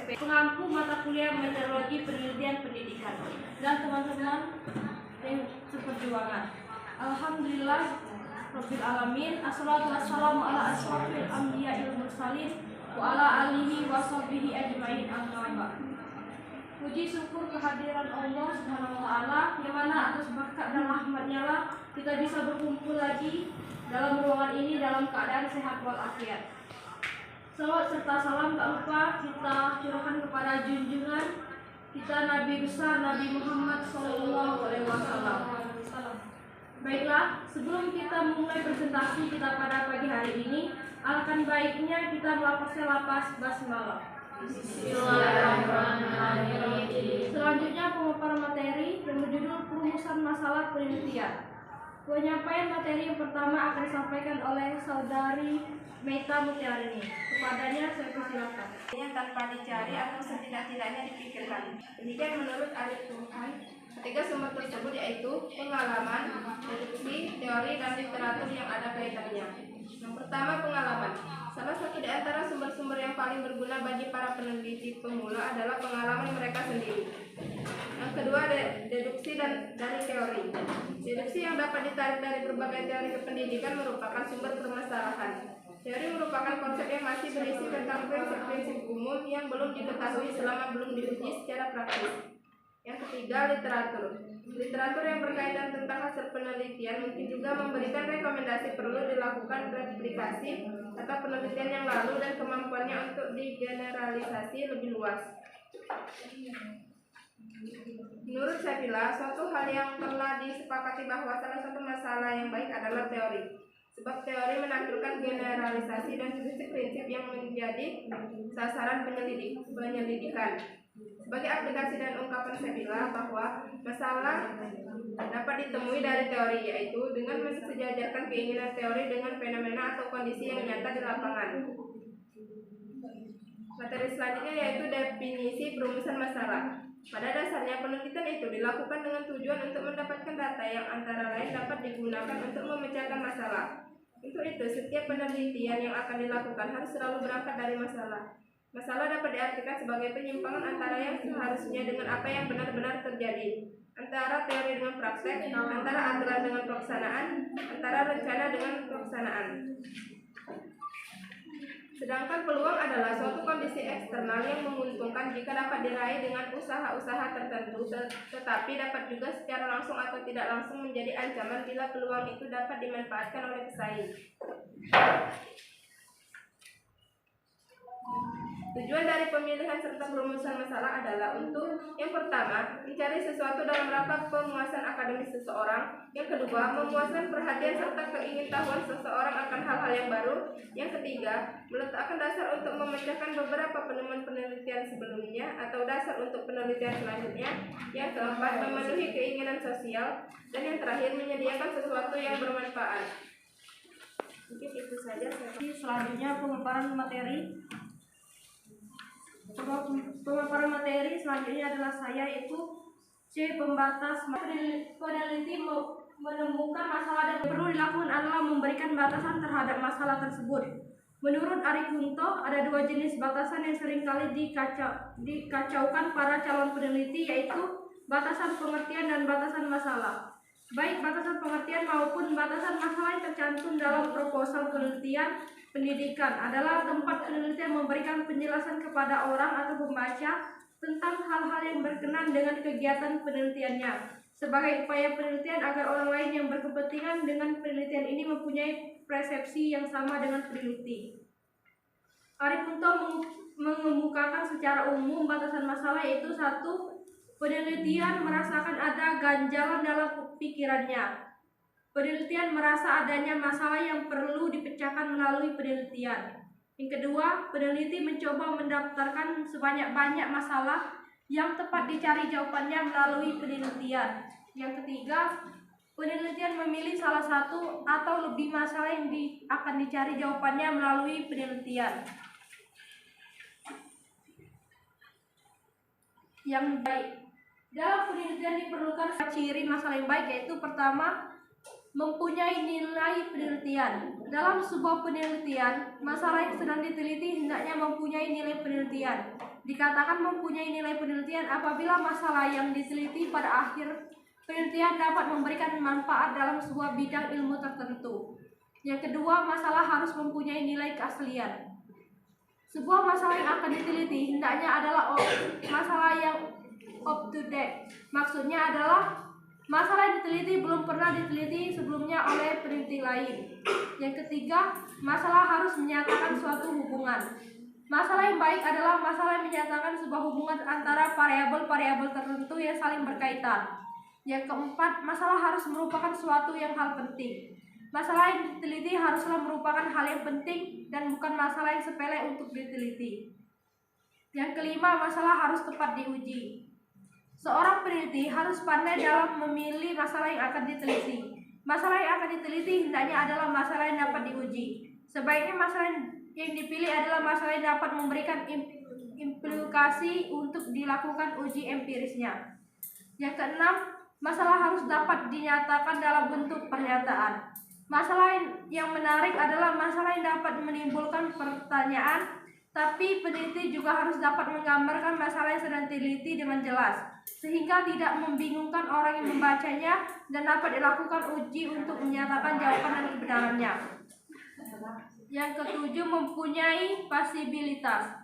SMP, pengampu mata kuliah metodologi penelitian pendidikan, dan teman-teman yang seperjuangan. Alhamdulillah Rabbil Alamin, assalatu wassalamu ala asrafil anbiya'il mursalin wa ala alihi wa sahbihi ajma'in, amma ba'd. Puji syukur kehadiran Allah Subhanahu wa Ta'ala, yang mana atas berkat dan rahmat-Nya lah kita bisa berkumpul lagi dalam ruangan ini dalam keadaan sehat walafiat. Salawat serta salam tak lupa kita curahkan kepada junjungan kita Nabi besar Nabi Muhammad SAW. Baiklah, sebelum kita mulai presentasi kita pada pagi hari ini, alangkah baiknya kita melafazkan lapas basmalah. Bismillahirrahmanirrahim. Selanjutnya pemaparan materi yang berjudul perumusan masalah penelitian. Penyampaian materi yang pertama akan disampaikan oleh saudari Meita Mutiarini. Kepadanya saya persilakan. Yang tanpa dicari atau setidak-tidaknya dipikirkan. Demikian menurut ahli Tuhan. Ketiga sumber tersebut yaitu pengalaman, deduksi, teori, dan literatur yang ada kaitannya. Yang pertama, pengalaman. Salah satu di antara sumber-sumber yang paling berguna bagi para peneliti pemula adalah pengalaman mereka sendiri. Yang kedua, deduksi dan dari teori. Deduksi yang dapat ditarik dari berbagai teori kependidikan merupakan sumber permasalahan. Teori merupakan konsep yang masih berisi tentang prinsip-prinsip umum yang belum diketahui selama belum diuji secara praktis. Yang ketiga, literatur. Literatur yang berkaitan tentang hasil penelitian mungkin juga memberikan rekomendasi perlu dilakukan replikasi atau penelitian yang lalu dan kemampuannya untuk digeneralisasi lebih luas. Menurut Syafila, suatu hal yang telah disepakati bahwa salah satu masalah yang baik adalah teori. Sebab teori menampilkan generalisasi dan prinsip-prinsip yang menjadi sasaran penyelidikan. Sebagai aplikasi dan ungkapan Syafila bahwa masalah dapat ditemui dari teori, yaitu dengan mensejajarkan keinginan teori dengan fenomena atau kondisi yang nyata di lapangan. Materi selanjutnya yaitu definisi perumusan masalah. Pada dasarnya penelitian itu dilakukan dengan tujuan untuk mendapatkan data yang antara lain dapat digunakan untuk memecahkan masalah. Untuk itu, setiap penelitian yang akan dilakukan harus selalu berangkat dari masalah. Masalah dapat diartikan sebagai penyimpangan antara yang seharusnya dengan apa yang benar-benar terjadi, antara teori dengan praktek, antara aturan dengan pelaksanaan, antara rencana dengan pelaksanaan. Sedangkan peluang adalah suatu kondisi eksternal yang menguntungkan jika dapat diraih dengan usaha-usaha tertentu, tetapi dapat juga secara langsung atau tidak langsung menjadi ancaman bila peluang itu dapat dimanfaatkan oleh pesaing. Tujuan dari pemilihan serta perumusan masalah adalah untuk yang pertama, mencari sesuatu dalam rangka pemuasan akademis seseorang. Yang kedua, memuaskan perhatian serta keingintahuan seseorang akan hal-hal yang baru. Yang ketiga, meletakkan dasar untuk memecahkan beberapa penemuan penelitian sebelumnya atau dasar untuk penelitian selanjutnya. Yang keempat, memenuhi keinginan sosial. Dan yang terakhir, menyediakan sesuatu yang bermanfaat. Mungkin itu saja. Selanjutnya pemaparan materi. Pemaparan materi selanjutnya adalah saya, yaitu C. Pembatas. Peneliti menemukan masalah dan perlu dilakukan adalah memberikan batasan terhadap masalah tersebut. Menurut Ari Kunto, ada dua jenis batasan yang seringkali dikacaukan para calon peneliti, yaitu batasan pengertian dan batasan masalah. Baik batasan pengertian maupun batasan masalah yang tercantum dalam proposal penelitian pendidikan adalah tempat penelitian memberikan penjelasan kepada orang atau pembaca tentang hal-hal yang berkenan dengan kegiatan penelitiannya, sebagai upaya penelitian agar orang lain yang berkepentingan dengan penelitian ini mempunyai persepsi yang sama dengan peneliti. Ari Kunto mengemukakan secara umum batasan masalah, yaitu satu, penelitian merasakan ada ganjalan dalam pikirannya. Penelitian merasa adanya masalah yang perlu dipecahkan melalui penelitian. Yang kedua, peneliti mencoba mendaftarkan sebanyak-banyak masalah yang tepat dicari jawabannya melalui penelitian. Yang ketiga, penelitian memilih salah satu atau lebih masalah yang akan dicari jawabannya melalui penelitian. Yang baik. Dalam penelitian diperlukan ciri masalah yang baik, yaitu pertama, mempunyai nilai penelitian. Dalam sebuah penelitian, masalah yang sedang diteliti hendaknya mempunyai nilai penelitian. dikatakan mempunyai nilai penelitian apabila masalah yang diteliti pada akhir penelitian dapat memberikan manfaat dalam sebuah bidang ilmu tertentu. Yang kedua, masalah harus mempunyai nilai keaslian. Sebuah masalah yang akan diteliti hendaknya adalah masalah yang up to date. Maksudnya adalah masalah yang diteliti belum pernah diteliti sebelumnya oleh peneliti lain. Yang ketiga, masalah harus menyatakan suatu hubungan. Masalah yang baik adalah masalah yang menyatakan sebuah hubungan antara variabel-variabel tertentu yang saling berkaitan. Yang keempat, masalah harus merupakan suatu yang hal penting. Masalah yang diteliti haruslah merupakan hal yang penting dan bukan masalah yang sepele untuk diteliti. Yang kelima, masalah harus tepat diuji. Seorang peneliti harus pandai dalam memilih masalah yang akan diteliti. Masalah yang akan diteliti hendaknya adalah masalah yang dapat diuji. Sebaiknya masalah yang dipilih adalah masalah yang dapat memberikan implikasi untuk dilakukan uji empirisnya. Yang keenam, masalah harus dapat dinyatakan dalam bentuk pernyataan. Masalah yang menarik adalah masalah yang dapat menimbulkan pertanyaan, tapi peneliti juga harus dapat menggambarkan masalah yang sedang diteliti dengan jelas, sehingga tidak membingungkan orang yang membacanya dan dapat dilakukan uji untuk menyatakan jawaban dan kebenarannya. Yang ketujuh, mempunyai pasibilitas.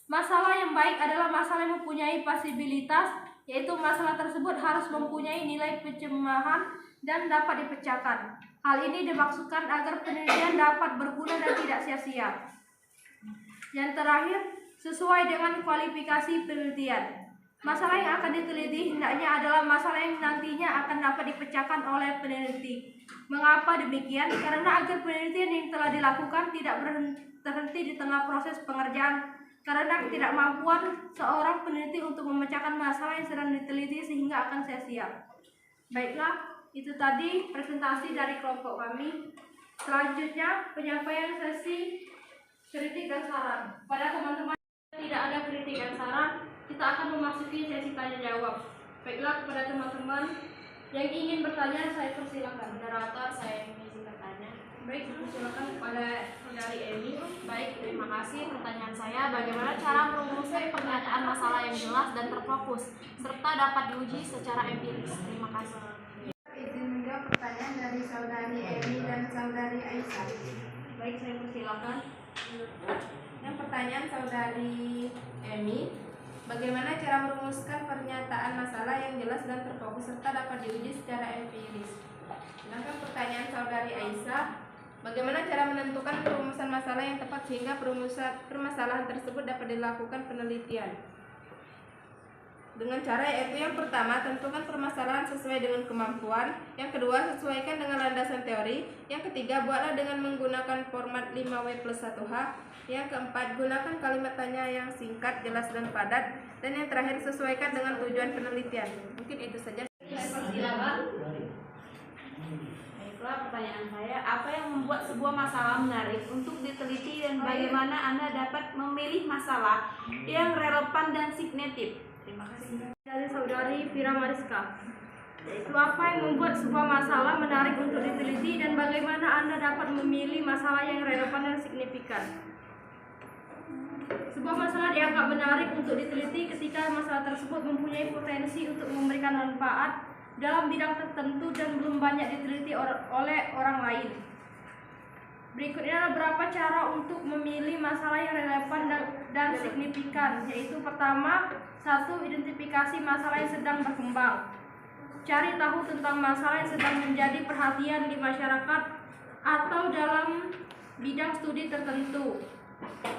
Masalah yang baik adalah masalah yang mempunyai pasibilitas, yaitu masalah tersebut harus mempunyai nilai pencemahan dan dapat dipecahkan. Hal ini dimaksudkan agar penelitian dapat berguna dan tidak sia-sia. Yang terakhir, sesuai dengan kualifikasi penelitian. Masalah yang akan diteliti hendaknya adalah masalah yang nantinya akan dapat dipecahkan oleh peneliti. Mengapa demikian? Karena agar penelitian yang telah dilakukan tidak berhenti di tengah proses pengerjaan karena ketidakmampuan seorang peneliti untuk memecahkan masalah yang sedang diteliti sehingga akan sia-sia. Baiklah, itu tadi presentasi dari kelompok kami. Selanjutnya penyampaian sesi kritik dan saran. Pada teman-teman tidak ada kritik dan saran, kita akan memasuki sesi tanya jawab. Baiklah, kepada teman-teman yang ingin bertanya, saya persilakan. Moderator, saya ingin bertanya. Baik, silakan kepada saudari Emi. Baik, terima kasih. Pertanyaan saya, bagaimana cara merumuskan pernyataan masalah yang jelas dan terfokus, serta dapat diuji secara empiris? Terima kasih. Izin menjawab pertanyaan dari saudari Emi dan saudari Aisyah. Baik, saya persilakan. Yang pertanyaan saudari Emi, bagaimana cara merumuskan pernyataan masalah yang jelas dan terfokus serta dapat diuji secara empiris? Sedangkan pertanyaan saudari Aisyah, bagaimana cara menentukan perumusan masalah yang tepat sehingga permasalahan tersebut dapat dilakukan penelitian? Dengan cara yaitu yang pertama, tentukan permasalahan sesuai dengan kemampuan. Yang kedua, sesuaikan dengan landasan teori. Yang ketiga, buatlah dengan menggunakan format 5W+1H. Yang keempat, gunakan kalimat tanya yang singkat, jelas, dan padat. Dan yang terakhir, sesuaikan dengan tujuan penelitian. Mungkin itu saja. Silakan. Baiklah, pertanyaan saya, apa yang membuat sebuah masalah menarik untuk diteliti dan bagaimana Anda dapat memilih masalah yang relevan dan signifikan? Terima kasih. Dari saudari Fira Mariska, yaitu apa yang membuat sebuah masalah menarik untuk diteliti dan bagaimana Anda dapat memilih masalah yang relevan dan signifikan. Sebuah masalah dianggap menarik untuk diteliti ketika masalah tersebut mempunyai potensi untuk memberikan manfaat dalam bidang tertentu dan belum banyak diteliti oleh orang lain. Berikutnya adalah beberapa cara untuk memilih masalah yang relevan dan signifikan, yaitu pertama, 1. Identifikasi masalah yang sedang berkembang. Cari tahu tentang masalah yang sedang menjadi perhatian di masyarakat atau dalam bidang studi tertentu.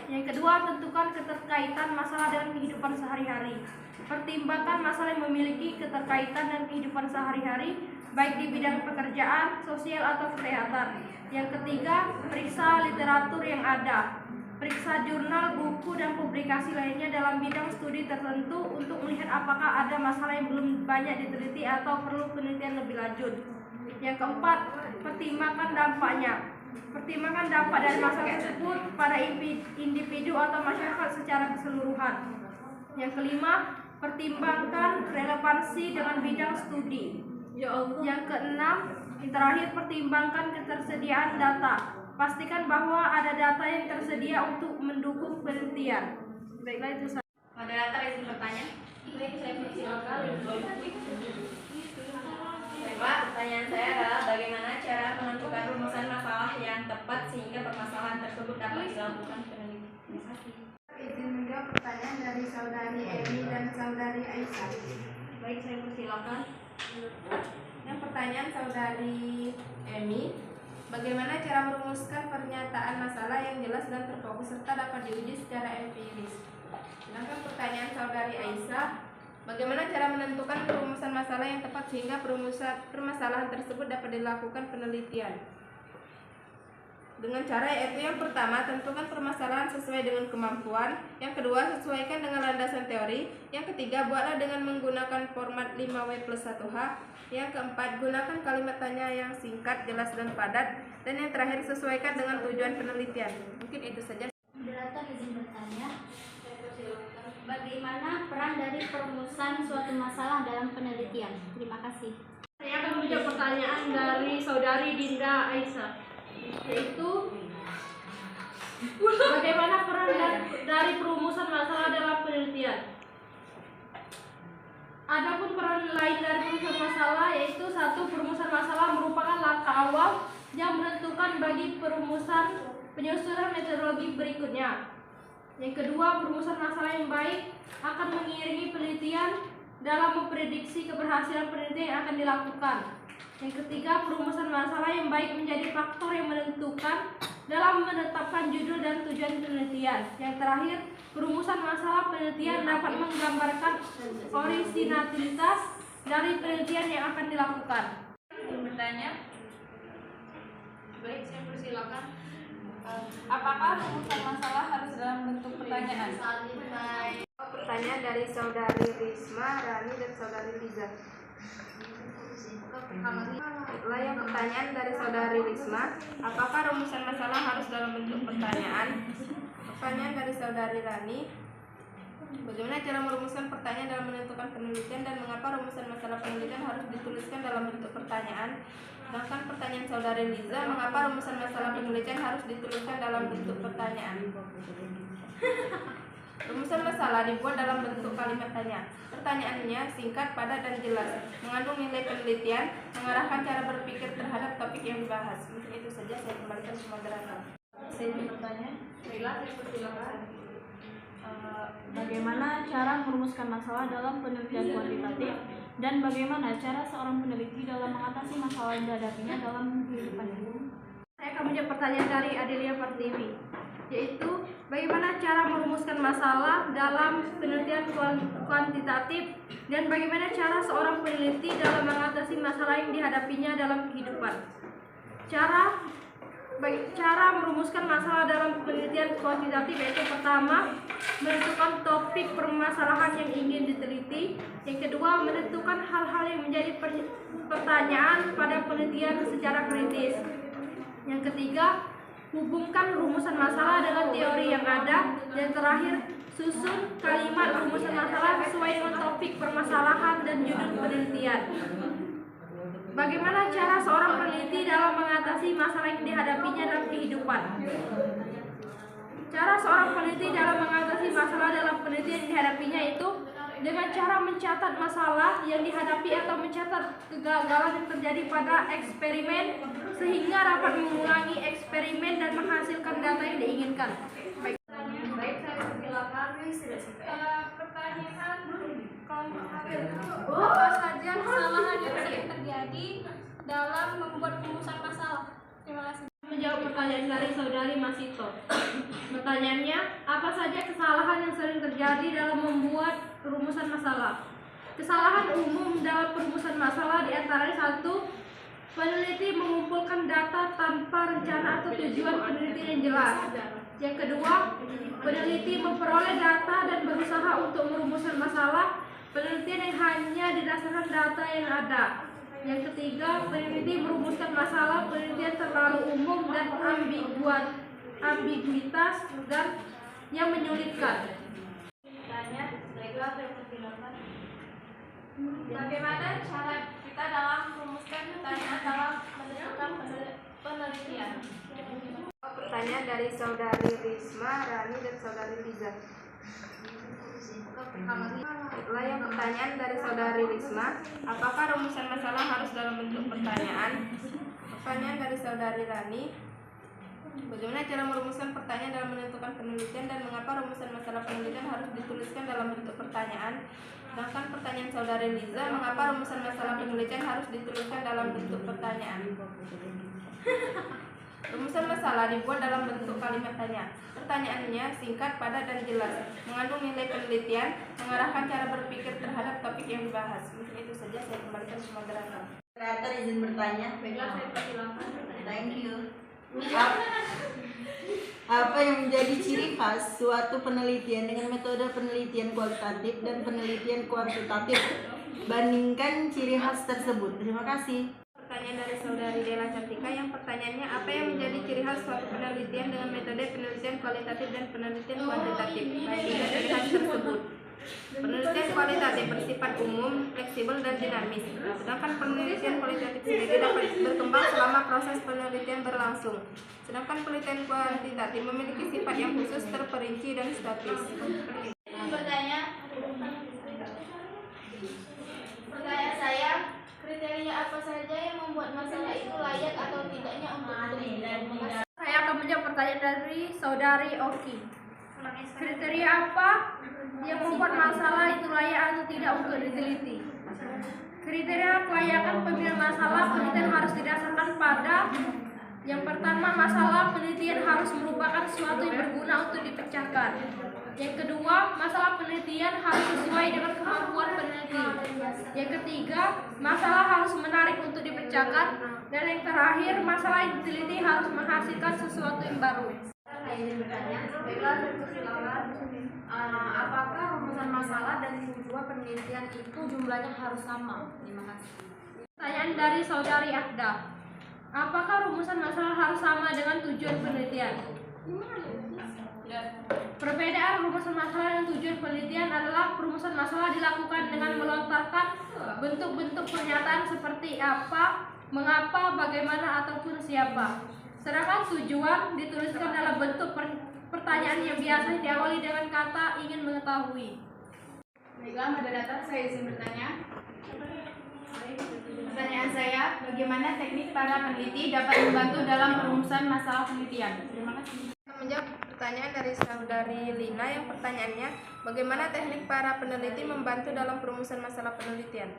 Yang kedua, tentukan keterkaitan masalah dengan kehidupan sehari-hari. Pertimbangkan masalah yang memiliki keterkaitan dengan kehidupan sehari-hari, baik di bidang pekerjaan, sosial, atau kesehatan. Yang ketiga, periksa literatur yang ada. Periksa jurnal, buku, dan publikasi lainnya dalam bidang studi tertentu untuk melihat apakah ada masalah yang belum banyak diteliti atau perlu penelitian lebih lanjut. Yang keempat, pertimbangkan dampaknya. Pertimbangkan dampak dari masalah tersebut pada individu atau masyarakat secara keseluruhan. Yang kelima, pertimbangkan relevansi dengan bidang studi. Yang keenam, yang terakhir, pertimbangkan ketersediaan data. Pastikan bahwa ada data yang tersedia untuk mendukung penelitian. Baiklah, itu saja. Moderator izin bertanya. Baik, saya persilakan. Baiklah, pertanyaan saya adalah bagaimana cara menentukan rumusan masalah yang tepat sehingga permasalahan tersebut dapat dilakukan penelitian. Terima kasih. Izin menjawab pertanyaan dari saudari Emi dan saudari Aisyah. Baik, saya persilakan. Yang pertanyaan saudari Emi, bagaimana cara merumuskan pernyataan masalah yang jelas dan terfokus serta dapat diuji secara empiris? Sedangkan pertanyaan saudari Aisyah, bagaimana cara menentukan perumusan masalah yang tepat sehingga permasalahan tersebut dapat dilakukan penelitian? Dengan cara yaitu yang pertama, tentukan permasalahan sesuai dengan kemampuan. Yang kedua, sesuaikan dengan landasan teori. Yang ketiga, buatlah dengan menggunakan format 5W+1H. Yang keempat, gunakan kalimat tanya yang singkat, jelas, dan padat. Dan yang terakhir, sesuaikan dengan tujuan penelitian. Mungkin itu saja. Moderator izin bertanya, bagaimana peran dari perumusan suatu masalah dalam penelitian? Terima kasih. Saya akan menjawab pertanyaan dari saudari Dinda Aisyah, yaitu bagaimana peran dari perumusan masalah dalam penelitian. Adapun peran lain dari perumusan masalah yaitu satu, perumusan masalah merupakan langkah awal yang menentukan bagi perumusan penyusunan metodologi berikutnya. Yang kedua, perumusan masalah yang baik akan mengiringi penelitian dalam memprediksi keberhasilan penelitian yang akan dilakukan. Yang ketiga, perumusan masalah yang baik menjadi faktor yang menentukan dalam menetapkan judul dan tujuan penelitian. Yang terakhir, perumusan masalah penelitian dapat menggambarkan orisinalitas dari penelitian yang akan dilakukan. Bertanya. Baik, saya persilakan. Apakah rumusan masalah harus dalam bentuk pertanyaan? Pertanyaan dari saudari Risma, Rani, dan saudari Liza. Yang pertanyaan dari saudari Risma, apakah rumusan masalah harus dalam bentuk pertanyaan? Pertanyaan dari saudari Rani, bagaimana cara merumuskan pertanyaan dalam menentukan penelitian dan mengapa rumusan masalah penelitian harus dituliskan dalam bentuk pertanyaan? Sedangkan pertanyaan saudari Liza, mengapa rumusan masalah penelitian harus dituliskan dalam bentuk pertanyaan? Rumusan masalah dibuat dalam bentuk kalimat tanya. Pertanyaannya singkat, padat, dan jelas, mengandung nilai penelitian, mengarahkan cara berpikir terhadap topik yang dibahas. Mungkin itu saja, saya kembalikan ke moderator. Saya bertanya. Baiklah, saya persilakan. Bagaimana cara merumuskan masalah dalam penelitian kuantitatif dan bagaimana cara seorang peneliti dalam mengatasi masalah yang dihadapinya dalam kehidupannya? Saya akan menjawab pertanyaan dari Adelia Pertiwi, yaitu bagaimana cara merumuskan masalah dalam penelitian kuantitatif dan bagaimana cara seorang peneliti dalam mengatasi masalah yang dihadapinya dalam kehidupan. Cara merumuskan masalah dalam penelitian kuantitatif yaitu pertama, menentukan topik permasalahan yang ingin diteliti. Yang kedua, menentukan hal-hal yang menjadi pertanyaan pada penelitian secara kritis. Yang ketiga, hubungkan rumusan masalah dengan teori yang ada. Yang terakhir, susun kalimat rumusan masalah sesuai dengan topik permasalahan dan judul penelitian. Bagaimana cara seorang peneliti dalam mengatasi masalah yang dihadapinya dalam kehidupan? Cara seorang peneliti dalam mengatasi masalah dalam penelitian yang dihadapinya itu dengan cara mencatat masalah yang dihadapi atau mencatat kegagalan yang terjadi pada eksperimen sehingga dapat mengulangi eksperimen dan menghasilkan data yang diinginkan. Baik, saya persilakan. Pertanyaan apa saja kesalahan yang sering terjadi dalam membuat rumusan masalah? Terima kasih. Menjawab pertanyaan dari saudari Masito. Pertanyaannya, apa saja kesalahan yang sering terjadi dalam membuat rumusan masalah? Kesalahan umum dalam perumusan masalah diantaranya satu, peneliti mengumpulkan data tanpa rencana atau tujuan penelitian yang jelas. Yang kedua, peneliti memperoleh data dan berusaha untuk merumuskan masalah. Penelitian yang hanya didasarkan data yang ada. Yang ketiga, peneliti merumuskan masalah penelitian terlalu umum dan ambiguitas dan yang menyulitkan. Bagaimana cara kita dalam merumuskan pertanyaan dalam menentukan penelitian? Pertanyaan dari saudari Risma, Rani, dan saudari Liza. Baiklah, yang pertanyaan dari saudari Risma, apakah rumusan masalah harus dalam bentuk pertanyaan? Pertanyaan dari saudari Rani, bagaimana cara merumuskan pertanyaan dalam menentukan penelitian dan mengapa rumusan masalah penelitian harus dituliskan dalam bentuk pertanyaan? Sedangkan pertanyaan saudari Liza, mengapa rumusan masalah penelitian harus dituliskan dalam bentuk pertanyaan? Rumusan masalah dibuat dalam bentuk kalimat tanya. Pertanyaannya singkat, padat, dan jelas, mengandung nilai penelitian, mengarahkan cara berpikir terhadap topik yang dibahas. Mungkin itu saja, saya kembalikan ke moderator. Moderator izin bertanya. Baiklah, saya persilakan. Thank you. Apa yang menjadi ciri khas suatu penelitian dengan metode penelitian kualitatif dan penelitian kuantitatif? Bandingkan ciri khas tersebut. Terima kasih. Pertanyaan dari saudari Dela Cantika, yang pertanyaannya, apa yang menjadi ciri khas suatu penelitian dengan metode penelitian kualitatif dan penelitian kuantitatif? Bandingkan ciri khas tersebut. Penelitian kualitatif bersifat umum, fleksibel, dan dinamis. Sedangkan penelitian kualitatif sendiri dapat berkembang selama proses penelitian berlangsung. Sedangkan penelitian kuantitatif memiliki sifat yang khusus, terperinci, dan statis. Pertanyaan saya, kriteria apa saja yang membuat masalah itu layak atau tidaknya untuk diteliti? Saya akan menjawab pertanyaan dari saudari Oki. Kriteria apa yang membuat masalah itu layak atau tidak untuk diteliti? Kriteria kelayakan pemilihan masalah penelitian harus didasarkan pada yang pertama, masalah penelitian harus merupakan sesuatu yang berguna untuk dipecahkan. Yang kedua, masalah penelitian harus sesuai dengan kemampuan peneliti. Yang ketiga, masalah harus menarik untuk dipecahkan. Dan yang terakhir, masalah yang diteliti harus menghasilkan sesuatu yang baru. Baiklah, saya persilakan. Apakah rumusan masalah dan tujuan penelitian itu jumlahnya harus sama? Terima kasih. Pertanyaan dari saudari Akda. Apakah rumusan masalah harus sama dengan tujuan penelitian? Perbedaan rumusan masalah dan tujuan penelitian adalah perumusan masalah dilakukan dengan melontarkan bentuk-bentuk pernyataan seperti apa, mengapa, bagaimana, ataupun siapa. Sedangkan tujuan dituliskan dalam bentuk pertanyaan yang biasa diawali dengan kata ingin mengetahui. Baiklah, moderator, saya izin bertanya. Pertanyaan saya, bagaimana teknik para peneliti dapat membantu dalam perumusan masalah penelitian? Terima kasih. Menjawab pertanyaan dari saudari Lina, yang pertanyaannya, bagaimana teknik para peneliti membantu dalam perumusan masalah penelitian?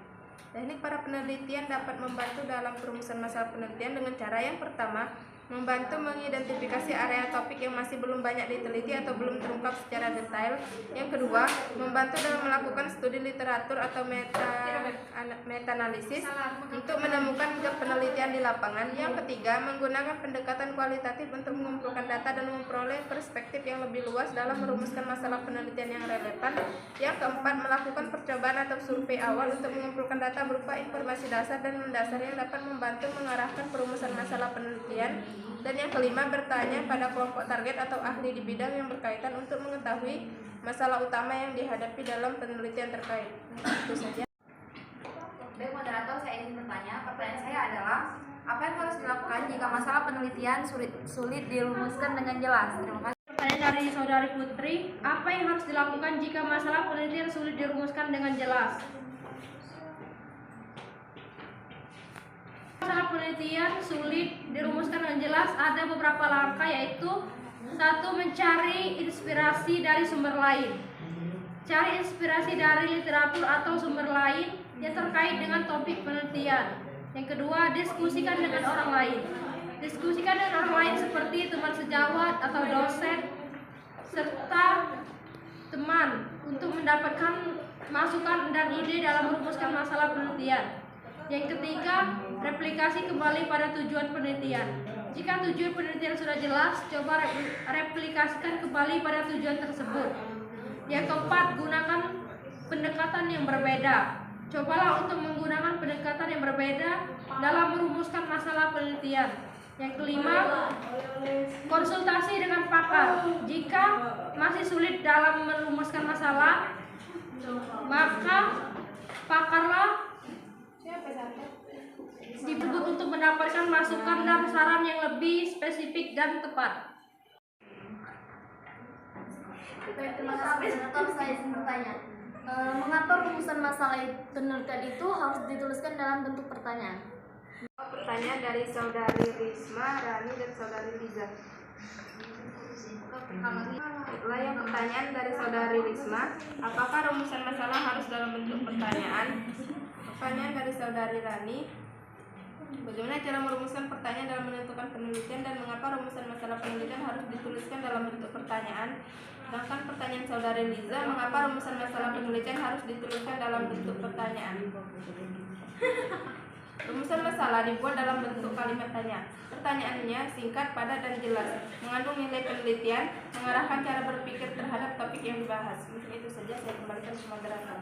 Teknik para penelitian dapat membantu dalam perumusan masalah penelitian dengan cara yang pertama, membantu mengidentifikasi area topik yang masih belum banyak diteliti atau belum terungkap secara detail. Yang kedua, membantu dalam melakukan studi literatur atau meta-analisis untuk menemukan gap penelitian di lapangan. Yang ketiga, menggunakan pendekatan kualitatif untuk mengumpulkan data dan memperoleh perspektif yang lebih luas dalam merumuskan masalah penelitian yang relevan. Yang keempat, melakukan percobaan atau survei awal untuk mengumpulkan data berupa informasi dasar dan mendasar yang dapat membantu mengarahkan perumusan masalah penelitian. Dan yang kelima, bertanya pada kelompok target atau ahli di bidang yang berkaitan untuk mengetahui masalah utama yang dihadapi dalam penelitian terkait. Itu saja. Baik, moderator, saya ingin bertanya. Pertanyaan saya adalah, apa yang harus dilakukan jika masalah penelitian sulit dirumuskan dengan jelas? Terima kasih. Pertanyaan dari saudari Putri, apa yang harus dilakukan jika masalah penelitian sulit dirumuskan dengan jelas? Masalah penelitian sulit dirumuskan dengan jelas, ada beberapa langkah, yaitu satu, mencari inspirasi dari sumber lain. Cari inspirasi dari literatur atau sumber lain yang terkait dengan topik penelitian. Yang kedua, diskusikan dengan orang lain. Diskusikan dengan orang lain seperti teman sejawat atau dosen serta teman untuk mendapatkan masukan dan ide dalam merumuskan masalah penelitian. Yang ketiga, replikasi kembali pada tujuan penelitian. Jika tujuan penelitian sudah jelas, coba replikasikan kembali pada tujuan tersebut. Yang keempat, gunakan pendekatan yang berbeda. Cobalah untuk menggunakan pendekatan yang berbeda dalam merumuskan masalah penelitian. Yang kelima, konsultasi dengan pakar. Jika masih sulit dalam merumuskan masalah, maka pakarlah dibutuhkan untuk mendapatkan masukan dan saran yang lebih spesifik dan tepat. Baik, terima kasih moderator. Saya izin bertanya. Mengapa rumusan masalah penelitian itu harus dituliskan dalam bentuk pertanyaan? Pertanyaan dari saudari Risma, Rani, dan saudari Liza. Baiklah, yang pertanyaan dari saudari Risma, apakah rumusan masalah harus dalam bentuk pertanyaan? Pertanyaan dari saudari Rani, bagaimana cara merumuskan pertanyaan dalam menentukan penelitian dan mengapa rumusan masalah penelitian harus dituliskan dalam bentuk pertanyaan? Sedangkan pertanyaan saudari Liza, mengapa rumusan masalah penelitian harus dituliskan dalam bentuk pertanyaan? Rumusan masalah dibuat dalam bentuk kalimat tanya. Pertanyaannya singkat, padat, dan jelas, mengandung nilai penelitian, mengarahkan cara berpikir terhadap topik yang dibahas. Mungkin itu saja, saya kembalikan ke moderator.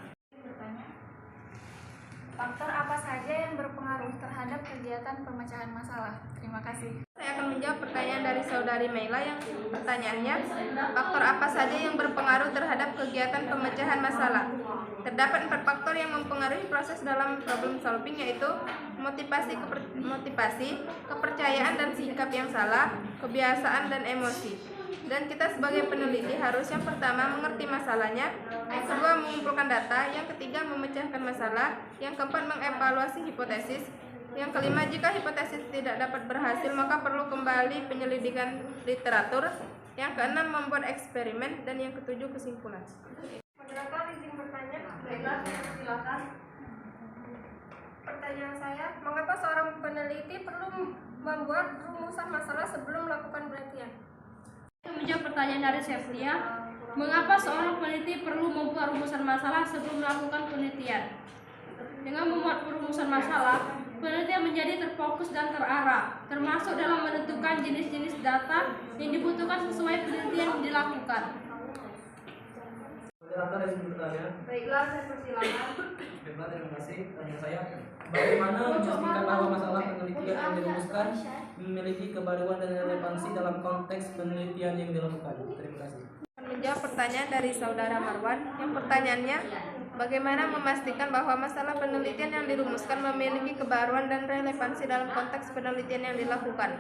Faktor apa saja yang berpengaruh terhadap kegiatan pemecahan masalah? Terima kasih. Saya akan menjawab pertanyaan dari saudari Meila yang pertanyaannya, faktor apa saja yang berpengaruh terhadap kegiatan pemecahan masalah? Terdapat 4 faktor yang mempengaruhi proses dalam problem solving, yaitu motivasi, kepercayaan dan sikap yang salah, kebiasaan dan emosi. Dan kita sebagai peneliti harus yang pertama mengerti masalahnya, yang kedua mengumpulkan data, yang ketiga memecahkan masalah, yang keempat mengevaluasi hipotesis, yang kelima jika hipotesis tidak dapat berhasil maka perlu kembali penyelidikan literatur, yang keenam membuat eksperimen, dan yang ketujuh kesimpulan. Moderator izin bertanya. Baiklah, silakan. Pertanyaan saya, mengapa seorang peneliti perlu membuat rumusan masalah sebelum melakukan penelitian? Menjawab pertanyaan dari Septia, mengapa seorang peneliti perlu membuat rumusan masalah sebelum melakukan penelitian? Dengan membuat rumusan masalah, penelitian menjadi terfokus dan terarah, termasuk dalam menentukan jenis-jenis data yang dibutuhkan sesuai penelitian yang dilakukan. Moderator izin bertanya. Baiklah, saya persilakan. Baiklah, terima kasih. Tanya saya, bagaimana memastikan bahwa masalah penelitian yang dirumuskan memiliki kebaruan dan relevansi dalam konteks penelitian yang dilakukan? Terima kasih. Menjawab pertanyaan dari saudara Marwan, yang pertanyaannya, bagaimana memastikan bahwa masalah penelitian yang dirumuskan memiliki kebaruan dan relevansi dalam konteks penelitian yang dilakukan?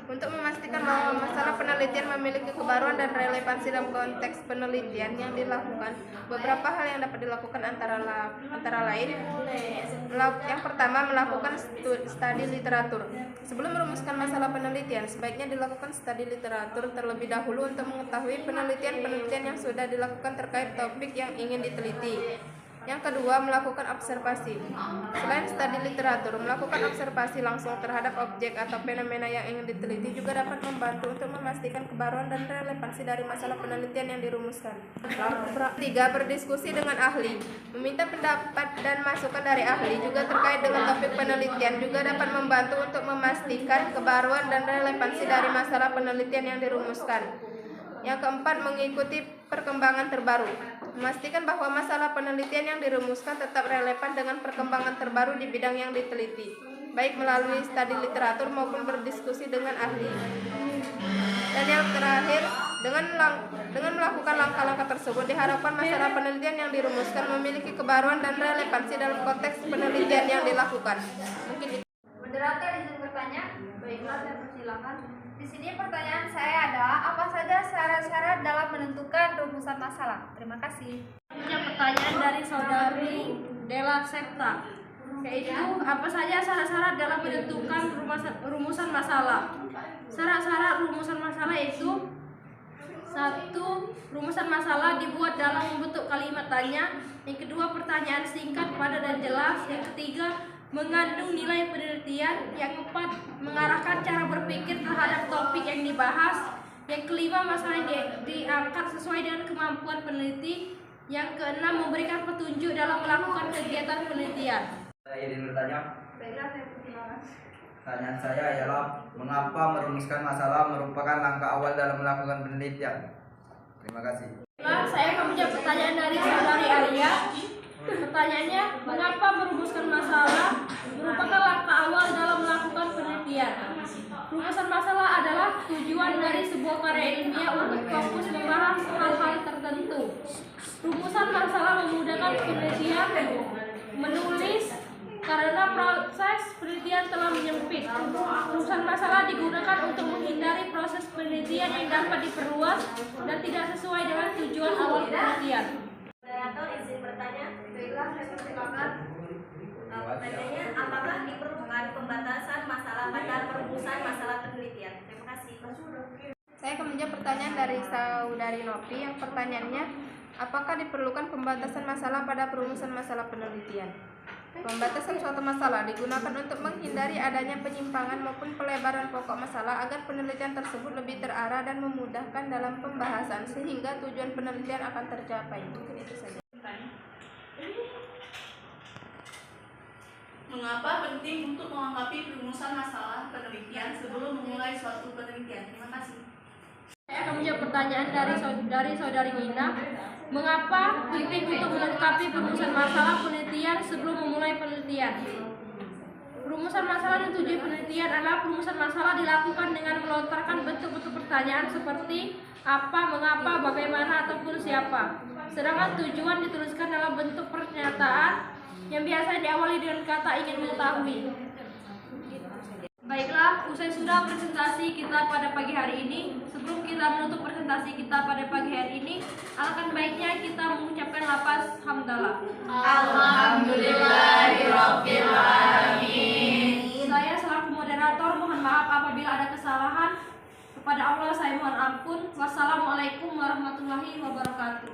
Untuk memastikan bahwa masalah penelitian memiliki kebaruan dan relevansi dalam konteks penelitian yang dilakukan, beberapa hal yang dapat dilakukan antara lain, yang pertama melakukan studi literatur. Sebelum merumuskan masalah penelitian, sebaiknya dilakukan studi literatur terlebih dahulu untuk mengetahui penelitian-penelitian yang sudah dilakukan terkait topik yang ingin diteliti. Yang kedua, melakukan observasi. Selain studi literatur, melakukan observasi langsung terhadap objek atau fenomena yang ingin diteliti juga dapat membantu untuk memastikan kebaruan dan relevansi dari masalah penelitian yang dirumuskan. Tiga, berdiskusi dengan ahli. Meminta pendapat dan masukan dari ahli juga terkait dengan topik penelitian juga dapat membantu untuk memastikan kebaruan dan relevansi dari masalah penelitian yang dirumuskan. Yang keempat, mengikuti perkembangan terbaru. Memastikan bahwa masalah penelitian yang dirumuskan tetap relevan dengan perkembangan terbaru di bidang yang diteliti, baik melalui studi literatur maupun berdiskusi dengan ahli. Dan yang terakhir, dengan melakukan langkah-langkah tersebut, diharapkan masalah penelitian yang dirumuskan memiliki kebaruan dan relevansi dalam konteks penelitian yang dilakukan. Mungkin itu. Moderator izin bertanya. Baiklah, saya persilakan. Di sini pertanyaan saya adalah apa saja syarat-syarat dalam menentukan rumusan masalah? Terima kasih. Punya pertanyaan dari saudari Della Sekta, yaitu apa saja syarat-syarat dalam menentukan rumusan masalah? Syarat-syarat rumusan masalah yaitu: 1. Rumusan masalah dibuat dalam bentuk kalimat tanya. Yang kedua, pertanyaan singkat, padat, dan jelas. Yang ketiga, mengandung nilai penelitian. Yang keempat, mengarahkan cara berpikir terhadap topik yang dibahas. Yang kelima, masalah yang diangkat sesuai dengan kemampuan peneliti. Yang keenam, memberikan petunjuk dalam melakukan kegiatan penelitian. Saya ingin bertanya. Baiklah, saya persilakan. Pertanyaan saya ialah, mengapa merumuskan masalah merupakan langkah awal dalam melakukan penelitian? Terima kasih. Saya akan menjawab pertanyaan dari saudari Arya. Pertanyaannya, mengapa merumuskan masalah merupakan langkah awal dalam melakukan penelitian? Rumusan masalah adalah tujuan dari sebuah karya ilmiah untuk fokus membahas hal-hal tertentu. Rumusan masalah memudahkan penelitian menulis karena proses penelitian telah menyempit. Rumusan masalah digunakan untuk menghindari proses penelitian yang dapat diperluas dan tidak sesuai dengan tujuan awal penelitian. Moderator izin bertanya. Baiklah, saya persilakan. Pertanyaannya, apakah diperlukan pembatasan masalah pada perumusan masalah penelitian? Terima kasih. Saya akan menjawab pertanyaan dari saudari Novi yang pertanyaannya, apakah diperlukan pembatasan masalah pada perumusan masalah penelitian? Pembatasan suatu masalah digunakan untuk menghindari adanya penyimpangan maupun pelebaran pokok masalah agar penelitian tersebut lebih terarah dan memudahkan dalam pembahasan sehingga tujuan penelitian akan tercapai. Mungkin itu saja. Mengapa penting untuk melengkapi perumusan masalah penelitian sebelum memulai suatu penelitian? Terima kasih. Saya akan menjawab pertanyaan dari saudari Nina. Mengapa penting untuk melengkapi perumusan masalah penelitian sebelum memulai penelitian? Perumusan masalah dan tujuan penelitian adalah perumusan masalah dilakukan dengan melontarkan bentuk-bentuk pertanyaan seperti apa, mengapa, bagaimana, ataupun siapa. Sedangkan tujuan dituliskan dalam bentuk pernyataan yang biasa diawali dengan kata ingin mengetahui. Baiklah, usai sudah presentasi kita pada pagi hari ini. Sebelum kita menutup presentasi kita pada pagi hari ini, alangkah baiknya kita mengucapkan lafaz hamdalah. Alhamdulillahirabbil alamin. Saya selaku moderator mohon maaf apabila ada kesalahan. Kepada Allah saya mohon ampun. Wassalamualaikum warahmatullahi wabarakatuh.